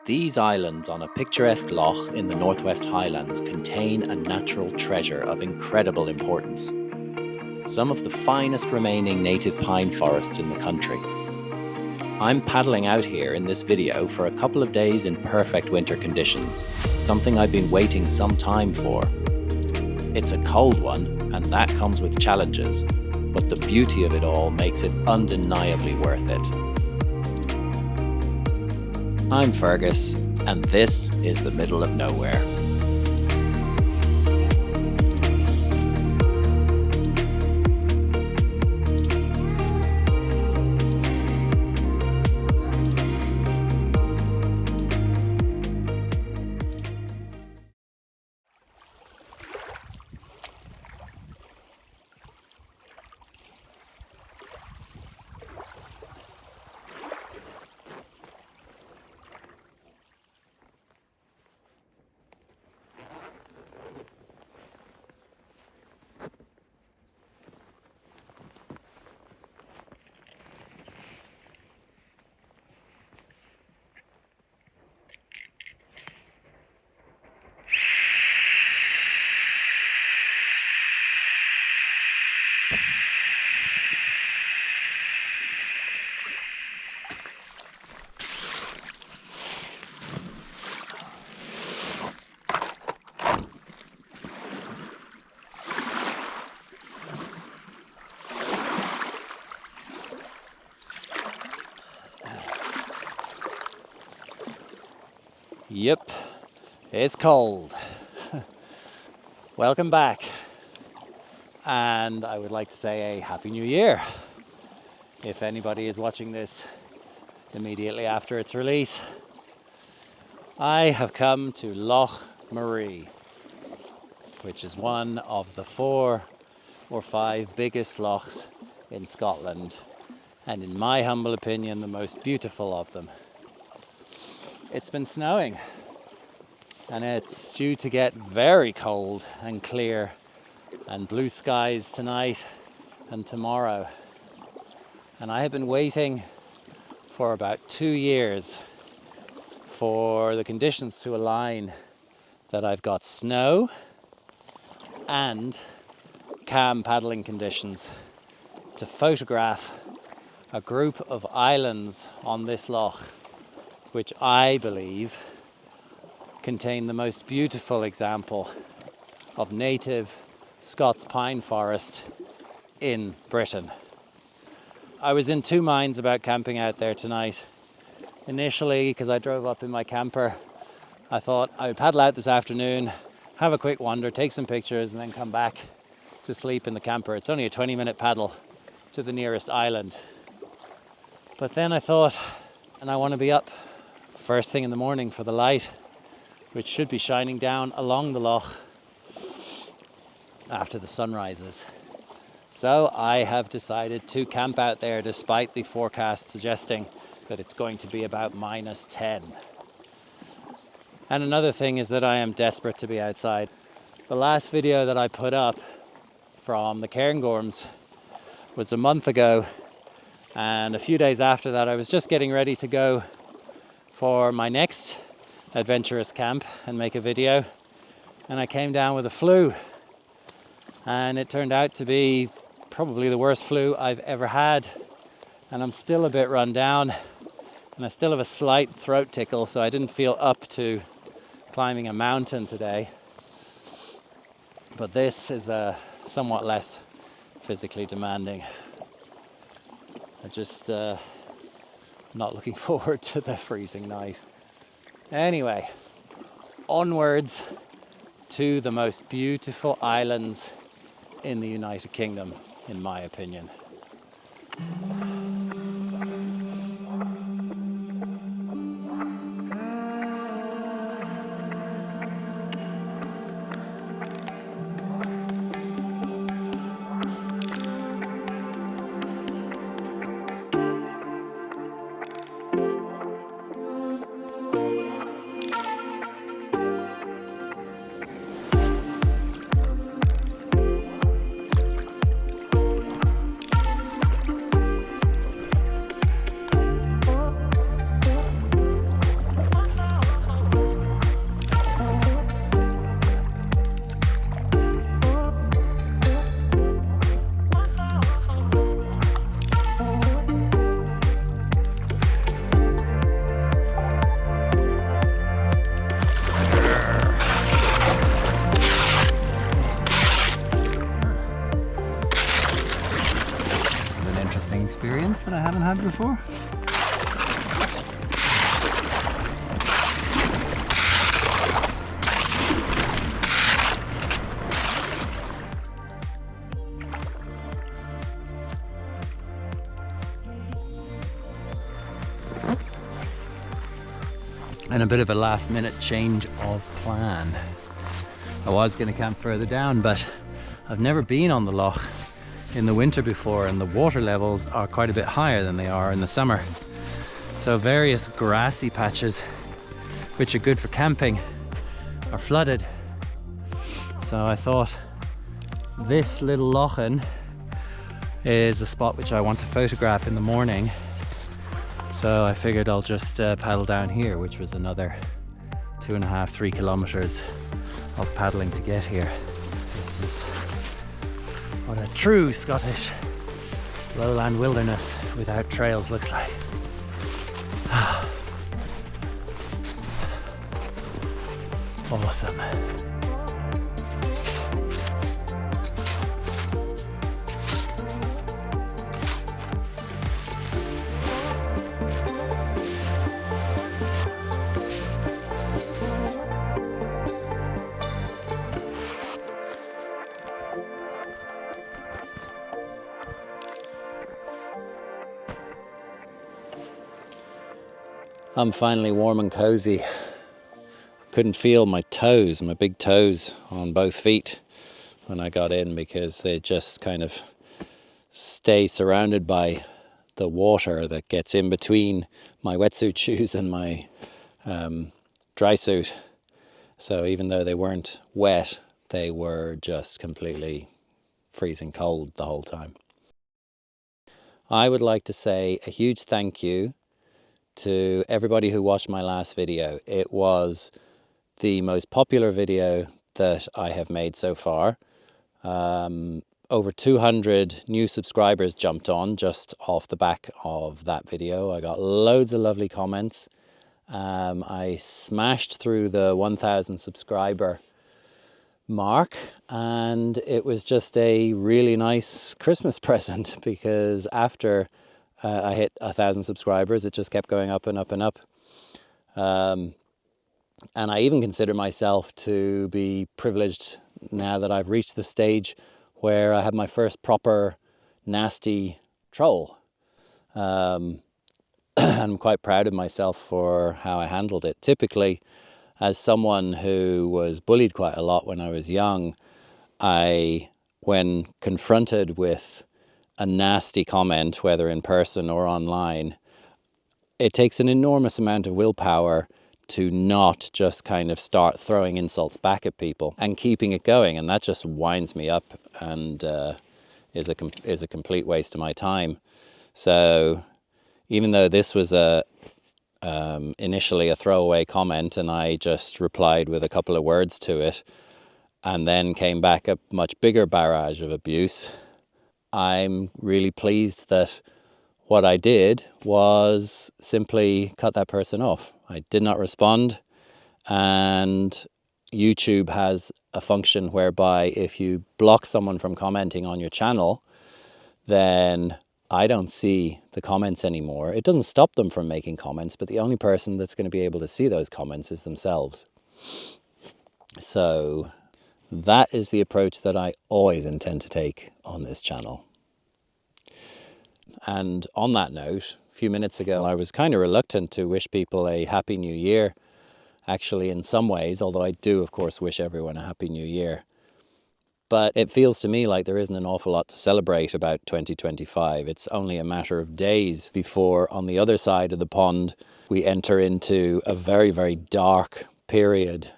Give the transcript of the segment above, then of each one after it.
These islands on a picturesque loch in the Northwest Highlands contain a natural treasure of incredible importance. Some of the finest remaining native pine forests in the country. I'm paddling out here in this video for a couple of days in perfect winter conditions, something I've been waiting some time for. It's a cold one, and that comes with challenges, but the beauty of it all makes it undeniably worth it. I'm Feargus, and this is the middle of nowhere. Yep, it's cold. Welcome back. And I would like to say a Happy New Year. If anybody is watching this immediately after its release. I have come to Loch Maree, which is one of the 4 or 5 biggest lochs in Scotland, and in my humble opinion, the most beautiful of them. It's been snowing, and it's due to get very cold and clear and blue skies tonight and tomorrow. And I have been waiting for about 2 years for the conditions to align that I've got snow and calm paddling conditions to photograph a group of islands on this loch, which I believe contain the most beautiful example of native Scots pine forest in Britain. I was in 2 minds about camping out there tonight. Initially, because I drove up in my camper, I thought I would paddle out this afternoon, have a quick wander, take some pictures, and then come back to sleep in the camper. It's only a 20-minute paddle to the nearest island. But then I thought, and I want to be up first thing in the morning for the light, which should be shining down along the loch after the sun rises. So I have decided to camp out there despite the forecast suggesting that it's going to be about -10. And another thing is that I am desperate to be outside. The last video that I put up from the Cairngorms was a month ago, and a few days after that I was just getting ready to go for my next adventurous camp and make a video, and I came down with a flu, and it turned out to be probably the worst flu I've ever had, and I'm still a bit run down, and I still have a slight throat tickle, so I didn't feel up to climbing a mountain today. But this is somewhat less physically demanding. I just not looking forward to the freezing night. Anyway, onwards to the most beautiful islands in the United Kingdom, in my opinion. that I haven't had before. And a bit of a last minute change of plan. I was going to camp further down, but I've never been on the loch in the winter before, and the water levels are quite a bit higher than they are in the summer. So various grassy patches, which are good for camping, are flooded. So I thought this little lochen is a spot which I want to photograph in the morning. So I figured I'll just paddle down here, which was another 2.5–3 kilometers of paddling to get here. This is what a true Scottish lowland wilderness without trails looks like. Awesome. I'm finally warm and cozy. Couldn't feel my toes, my big toes on both feet when I got in, because they just kind of stay surrounded by the water that gets in between my wetsuit shoes and my dry suit. So even though they weren't wet, they were just completely freezing cold the whole time. I would like to say a huge thank you to everybody who watched my last video. It was the most popular video that I have made so far. Over 200 new subscribers jumped on just off the back of that video. I got loads of lovely comments. I smashed through the 1,000 subscriber mark, and it was just a really nice Christmas present, because after I hit 1,000 subscribers, it just kept going up and up and up. And I even consider myself to be privileged now that I've reached the stage where I have my first proper nasty troll. I'm quite proud of myself for how I handled it. Typically, as someone who was bullied quite a lot when I was young, when confronted with a nasty comment, whether in person or online, it takes an enormous amount of willpower to not just kind of start throwing insults back at people and keeping it going. And that just winds me up and is a complete waste of my time. So even though this was initially a throwaway comment, and I just replied with a couple of words to it, and then came back a much bigger barrage of abuse, I'm really pleased that what I did was simply cut that person off. I did not respond, and YouTube has a function whereby if you block someone from commenting on your channel, then I don't see the comments anymore. It doesn't stop them from making comments, but the only person that's going to be able to see those comments is themselves. So that is the approach that I always intend to take on this channel. And on that note, a few minutes ago, I was kind of reluctant to wish people a Happy New Year, actually, in some ways, although I do, of course, wish everyone a Happy New Year. But it feels to me like there isn't an awful lot to celebrate about 2025. It's only a matter of days before, on the other side of the pond, we enter into a very, very dark period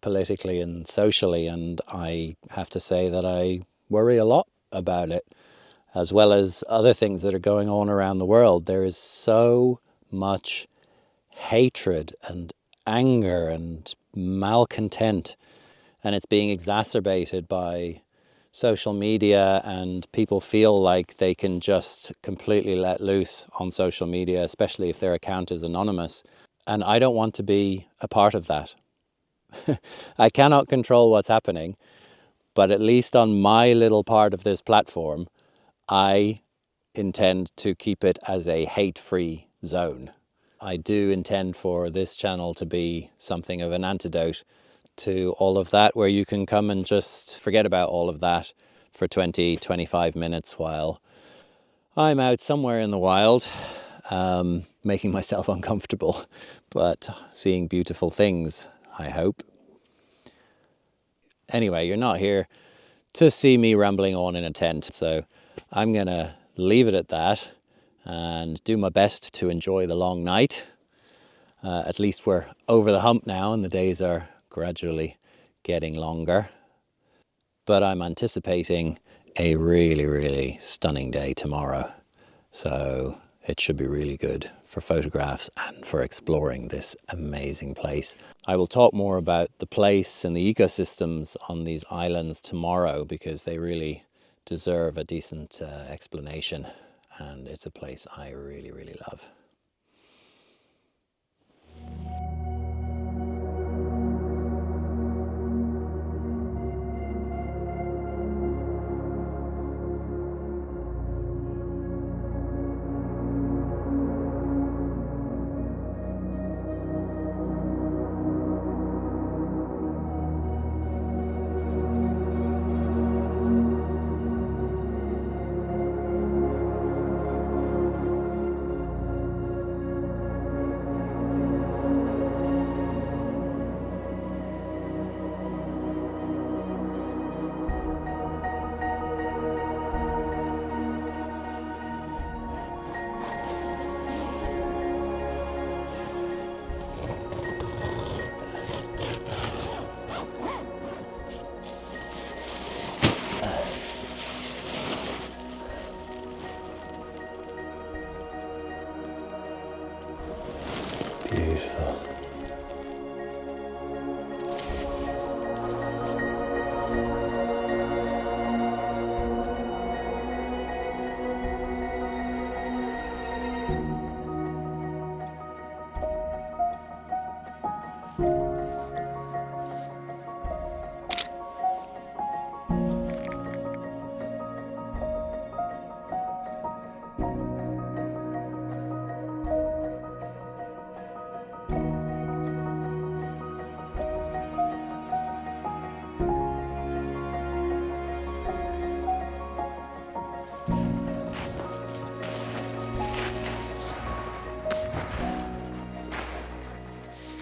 politically and socially. And I have to say that I worry a lot about it, as well as other things that are going on around the world. There is so much hatred and anger and malcontent, and it's being exacerbated by social media, and people feel like they can just completely let loose on social media, especially if their account is anonymous. And I don't want to be a part of that. I cannot control what's happening, but at least on my little part of this platform, I intend to keep it as a hate-free zone. I do intend for this channel to be something of an antidote to all of that, where you can come and just forget about all of that for 20-25 minutes while I'm out somewhere in the wild, making myself uncomfortable, but seeing beautiful things, I hope. Anyway, you're not here to see me rambling on in a tent, so I'm gonna leave it at that and do my best to enjoy the long night. At least we're over the hump now and the days are gradually getting longer. But I'm anticipating a really, really stunning day tomorrow. So it should be really good for photographs and for exploring this amazing place. I will talk more about the place and the ecosystems on these islands tomorrow, because they really deserve a decent explanation. And it's a place I really, really love. Beautiful.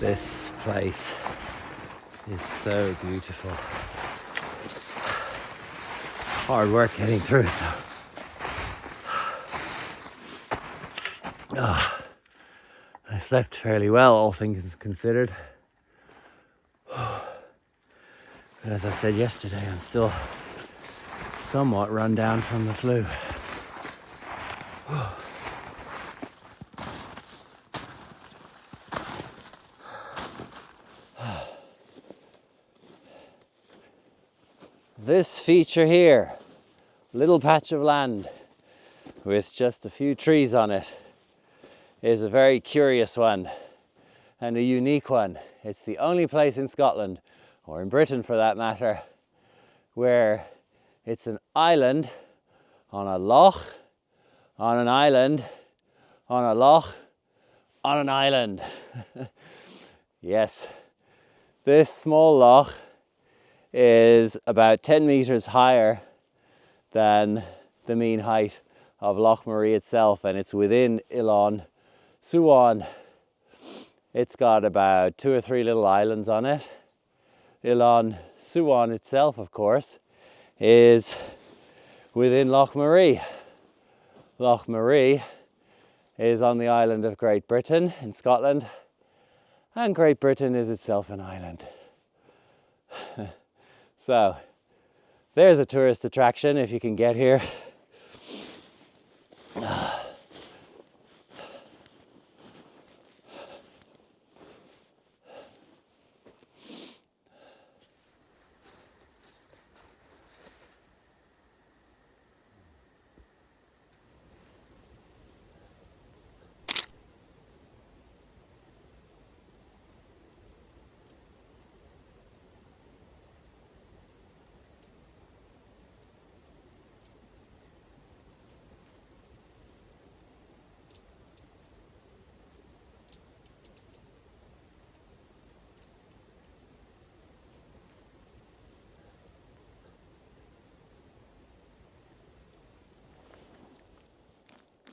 This place is so beautiful. It's hard work getting through it though. I slept fairly well, all things considered. But as I said yesterday, I'm still somewhat run down from the flu. This feature here, little patch of land with just a few trees on it, is a very curious one and a unique one. It's the only place in Scotland, or in Britain for that matter, where it's an island on a loch, on an island, on a loch, on an island. Yes, this small loch is about 10 meters higher than the mean height of Loch Maree itself, and it's within Ilan Suan. It's got about 2 or 3 little islands on it. Ilan Suan itself, of course, is within Loch Maree. Loch Maree is on the island of Great Britain in Scotland, and Great Britain is itself an island. So there's a tourist attraction if you can get here.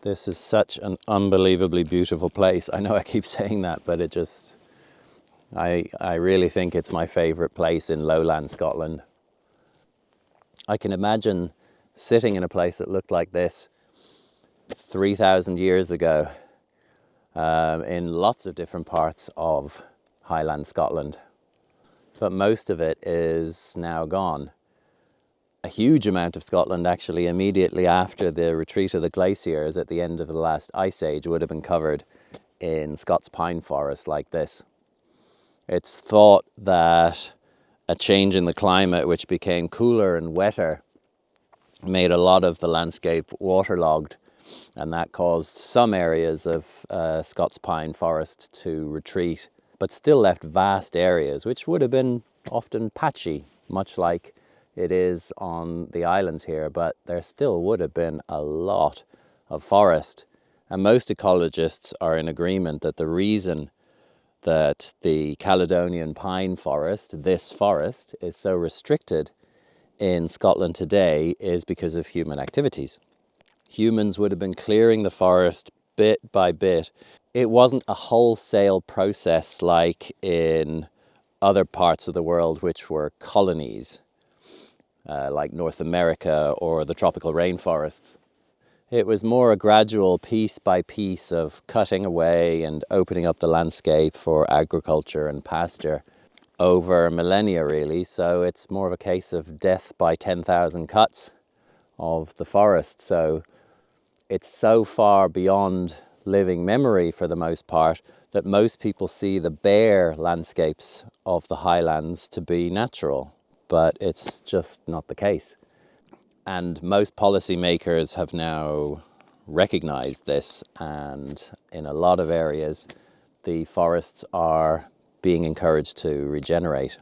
This is such an unbelievably beautiful place. I know I keep saying that, but it just, I really think it's my favourite place in lowland Scotland. I can imagine sitting in a place that looked like this 3,000 years ago in lots of different parts of Highland Scotland. But most of it is now gone. A huge amount of Scotland actually immediately after the retreat of the glaciers at the end of the last ice age would have been covered in Scots pine forest like this. It's thought that a change in the climate, which became cooler and wetter, made a lot of the landscape waterlogged, and that caused some areas of Scots pine forest to retreat, but still left vast areas which would have been often patchy, much like it is on the islands here, but there still would have been a lot of forest. And most ecologists are in agreement that the reason that the Caledonian Pine Forest, this forest, is so restricted in Scotland today is because of human activities. Humans would have been clearing the forest bit by bit. It wasn't a wholesale process like in other parts of the world which were colonies. Like North America or the tropical rainforests. It was more a gradual piece by piece of cutting away and opening up the landscape for agriculture and pasture over millennia really. So it's more of a case of death by 10,000 cuts of the forest. So it's so far beyond living memory for the most part that most people see the bare landscapes of the highlands to be natural. But it's just not the case. And most policymakers have now recognized this, and in a lot of areas the forests are being encouraged to regenerate.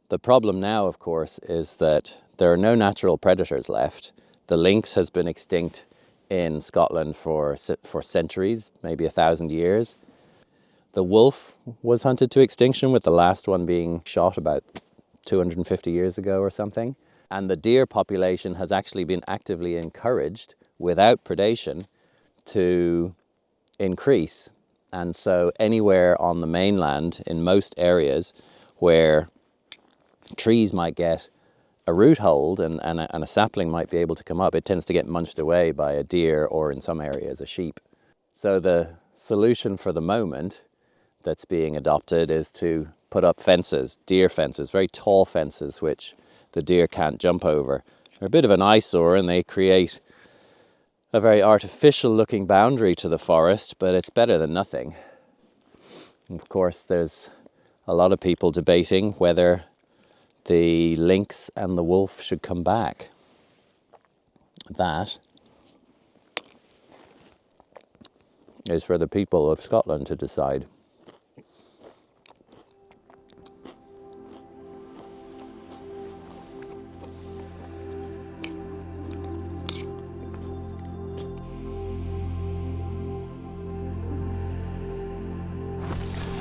The problem now, of course, is that there are no natural predators left. The lynx has been extinct in Scotland for centuries, maybe 1,000 years. The wolf was hunted to extinction, with the last one being shot about 250 years ago or something. And the deer population has actually been actively encouraged, without predation, to increase. And so anywhere on the mainland, in most areas where trees might get a root hold and a sapling might be able to come up, it tends to get munched away by a deer or, in some areas, a sheep. So the solution for the moment that's being adopted is to put up fences, deer fences, very tall fences which the deer can't jump over. They're a bit of an eyesore and they create a very artificial looking boundary to the forest, but it's better than nothing. And of course, there's a lot of people debating whether the lynx and the wolf should come back. That is for the people of Scotland to decide.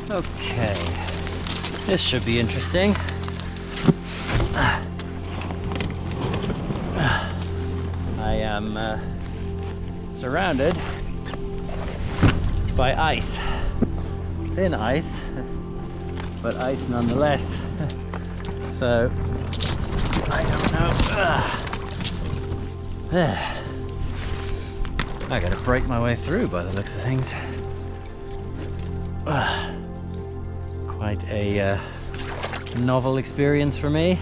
Okay, this should be interesting. I am surrounded by ice. Thin ice, but ice nonetheless. So, I don't know. I gotta break my way through by the looks of things. Quite a novel experience for me.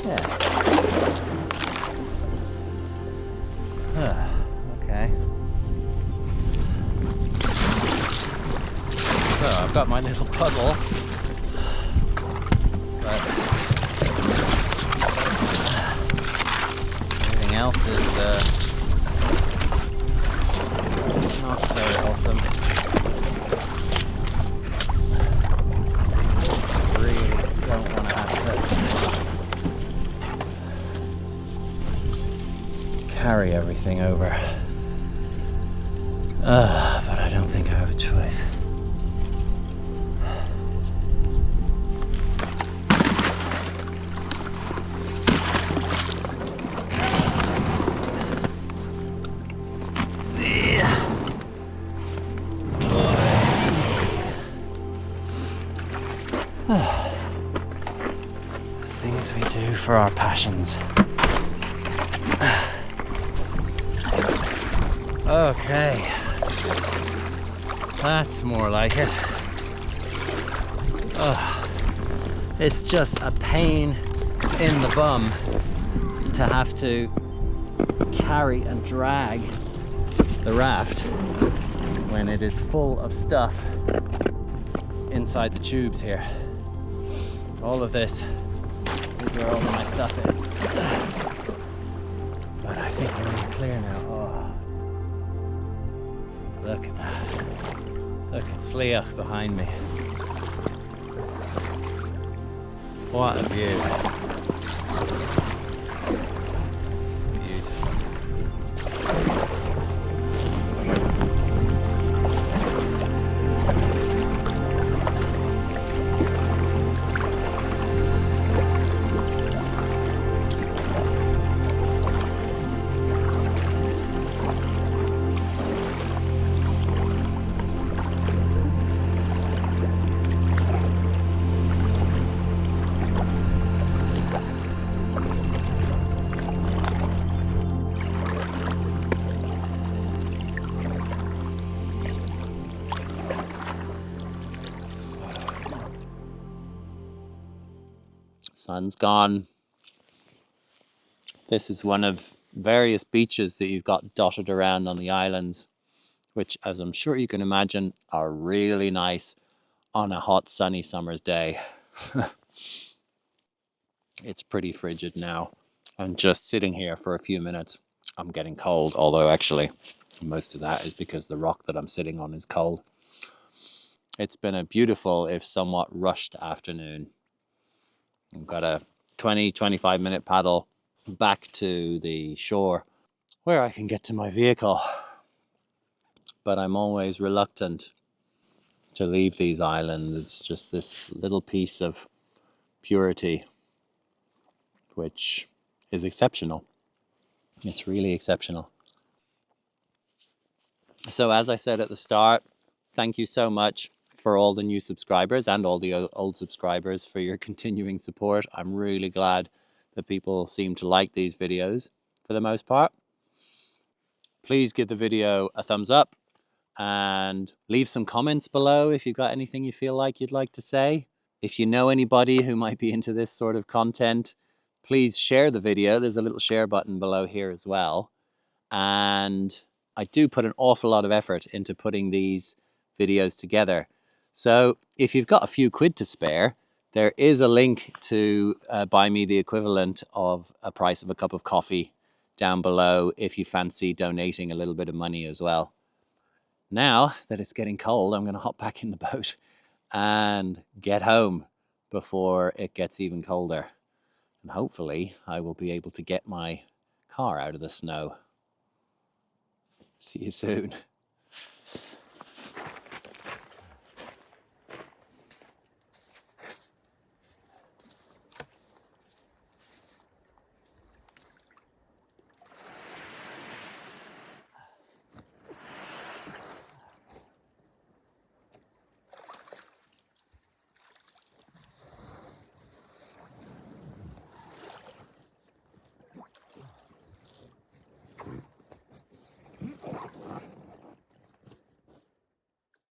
Yes. Okay. So I've got my little puddle, but everything else is not so awesome. Really don't want to have to carry everything. everything over. But I don't think I have a choice. Things we do for our passions. Okay, that's more like it. It's just a pain in the bum to have to carry and drag the raft when it is full of stuff inside the tubes here. All of this is where all of my stuff is. But I think we're really clear now. Oh, look at that. Look at Sleach behind me. What a view. Sun's gone. This is one of various beaches that you've got dotted around on the islands, which, as I'm sure you can imagine, are really nice on a hot, sunny summer's day. It's pretty frigid now. I'm just sitting here for a few minutes. I'm getting cold, although actually most of that is because the rock that I'm sitting on is cold. It's been a beautiful, if somewhat rushed afternoon. I've got a 20-25 minute paddle back to the shore where I can get to my vehicle. But I'm always reluctant to leave these islands. It's just this little piece of purity which is exceptional. It's really exceptional. So as I said at the start, thank you so much for all the new subscribers and all the old subscribers for your continuing support. I'm really glad that people seem to like these videos for the most part. Please give the video a thumbs up and leave some comments below if you've got anything you feel like you'd like to say. If you know anybody who might be into this sort of content, please share the video. There's a little share button below here as well. And I do put an awful lot of effort into putting these videos together. So if you've got a few quid to spare, there is a link to buy me the equivalent of a price of a cup of coffee down below if you fancy donating a little bit of money as well. Now that it's getting cold, I'm going to hop back in the boat and get home before it gets even colder. And hopefully I will be able to get my car out of the snow. See you soon.